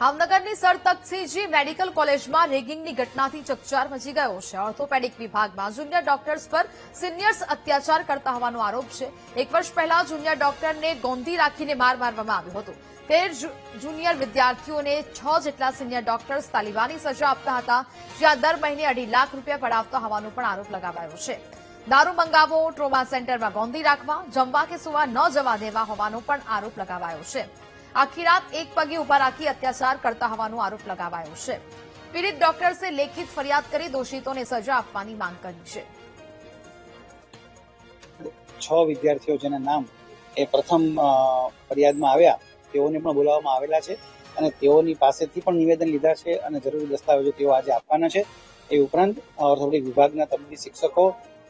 ભાવનગરની sir તકસીજી medical કોલેજમાં રેગિંગની ઘટનાથી ચકચાર મચી ગયો છે। ઓર્થોપેડિક વિભાગમાં જુનિયર ડોક્ટર્સ પર સિનિયર્સ અત્યાચાર કરતા હોવાનો આરોપ છે। 1 વર્ષ પહેલા જુનિયર ડોક્ટરને ગોંધી રાખીને માર મારવામાં આવ્યો હતો। 13 જુનિયર વિદ્યાર્થીઓને 6 જેટલા સિનિયર ડોક્ટર્સ તાલિબાની સજા આપતા હતા, જ્યાં દર મહિને 2.5 લાખ રૂપિયા પડાવતા હોવાનો પણ આરોપ લગાવાયો છે। દારૂ મંગાવો, ટ્રોમા સેન્ટરમાં ગોંધી રાખવા, જમવા કે સુવા ન જવા દેવા હોવાનો પણ આરોપ લગાવાયો છે। આખી રાત એક પગે ઉભા રાખી અત્યાચાર કરતા હોવાનો આરોપ લગાવાયો છે। પીડિત ડોક્ટર્સે લેખિત ફરિયાદ કરી દોષિતોને સજા આપવાની માંગ કરી છે। 6 વિદ્યાર્થીઓ જેના નામ એ પ્રથમ ફરિયાદમાં આવ્યા તેઓને પણ બોલાવવામાં આવેલા છે અને તેઓની પાસેથી પણ નિવેદન લીધા છે અને જરૂરી દસ્તાવેજો તેઓ આજે આપવાના છે। એ ઉપરાંત ઓર્થોપેડિક વિભાગના તબીબી શિક્ષકો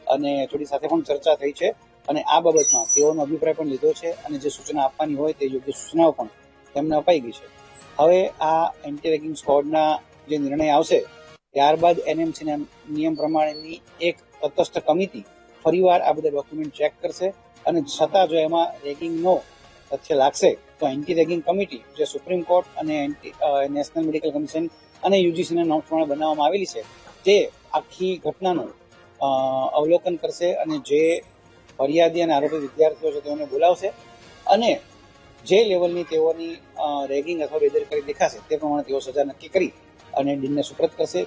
અને એચઓડી સાથે પણ ચર્ચા થઈ છે અને આ બાબતમાં તેઓનો અભિપ્રાય પણ લીધો છે અને જે સૂચના આપવાની હોય તે યોગ્ય સૂચનાઓ પણ તેમને અપાઈ ગઈ છે। હવે આ એન્ટી રેગિંગ સ્ક્વોડના જે નિર્ણય આવશે ત્યારબાદ એનએમસીના નિયમ પ્રમાણેની એક તટસ્થ કમિટી ફરીવાર આ બધા ડોક્યુમેન્ટ ચેક કરશે અને છતાં જો એમાં રેગિંગનો તથ્ય લાગશે તો એન્ટી રેગિંગ કમિટી જે સુપ્રીમ કોર્ટ અને નેશનલ મેડિકલ કમિશન અને યુજીસીના નોર્મ્સ પ્રમાણે બનાવવામાં આવેલી છે તે આખી ઘટનાનું અવલોકન કરશે અને જે ફરિયાદી અને આરોપી વિદ્યાર્થીઓ છે તેઓને બોલાવશે અને જે લેવલની તેઓની રેગિંગ અથવા બેદરકારી દેખાશે તે પ્રમાણે તેઓ સજા નક્કી કરી અને ડીનને સુપ્રત કરશે।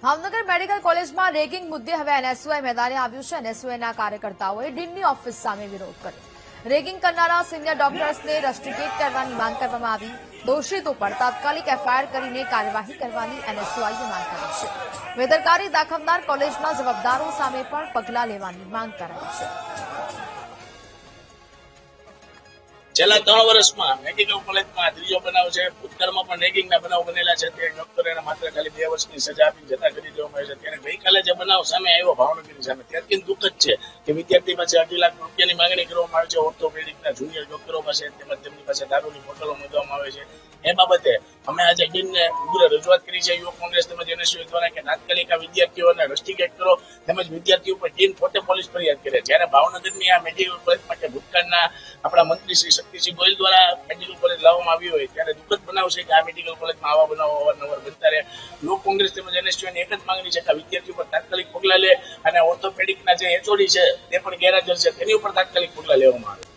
ભાવનગર મેડિકલ કોલેજમાં રેગિંગ મુદ્દે હવે એનએસયુઆઈ મેદાને આવ્યું છે। એનએસયુઆઈના કાર્યકર્તાઓએ ડીનની ઓફિસ સામે વિરોધ કર્યો। રેગિંગ કરનારા સિનિયર ડોક્ટર્સને રસ્ટિકેટ કરવાની માંગ કરવામાં આવી। દોષિતો પર તાત્કાલિક એફઆઈઆર કરીને કાર્યવાહી કરવાની એનએસયુઆઈએ માંગ કરી છે। બેદરકારી દાખવનાર કોલેજના જવાબદારો સામે પણ પગલાં લેવાની માંગ કરાઈ છે। છેલ્લા 3 વર્ષમાં મેડિકલ કોલેજમાં ત્રીજો બનાવ છે। ભૂતકાળમાં પણ રેગિંગના બનાવ બનેલા છે। તે ડોક્ટરોને માત્ર ખાલી 2 વર્ષની સજા આપી જતા કરી દેવામાં આવે છે। ત્યારે ગઈકાલે જે બનાવ સામે આવ્યો ભાવનગરની સામે ત્યારથી દુઃખદ છે કે વિદ્યાર્થી પાસે 2.5 લાખ રૂપિયાની માંગણી કરવામાં આવે છે ઓર્થોપેડિકના જુનિયર ડોક્ટરો પાસે, તેમજ તેમની પાસે દારૂની બોટલો મંગાવવામાં આવે છે। એ બાબતે અમે આજે ડીનને ઉગ્ર રજૂઆત કરી છે યુવક કોંગ્રેસ તેમજ એનએસયુઆઈ દ્વારા કે તાત્કાલિક આ વિદ્યાર્થીઓને રસ્ટિકેટ કરો તેમજ વિદ્યાર્થીઓ પર ડીન પોતે પોલીસ ફરિયાદ કરે। જ્યારે ભાવનગરની આ મેડિકલ કોલેજ માટે ભૂતકાળના આપણા મંત્રી શ્રી શક્તિસિંહ ગોહિલ દ્વારા મેડિકલ કોલેજ લાવવામાં આવી હોય ત્યારે દુઃખદ બનાવ છે કે આ મેડિકલ કોલેજમાં આવા બનાવો અવારનવાર બનતા રહે। યુવક કોંગ્રેસ તેમજ એનએસયુઆઈની એક જ માંગણી છે કે આ વિદ્યાર્થીઓ પર તાત્કાલિક પગલાં લે અને ઓર્થોપેડિકના જે એચઓડી છે તે પણ ગેરહાજર છે તેની ઉપર તાત્કાલિક પગલાં લેવામાં આવે।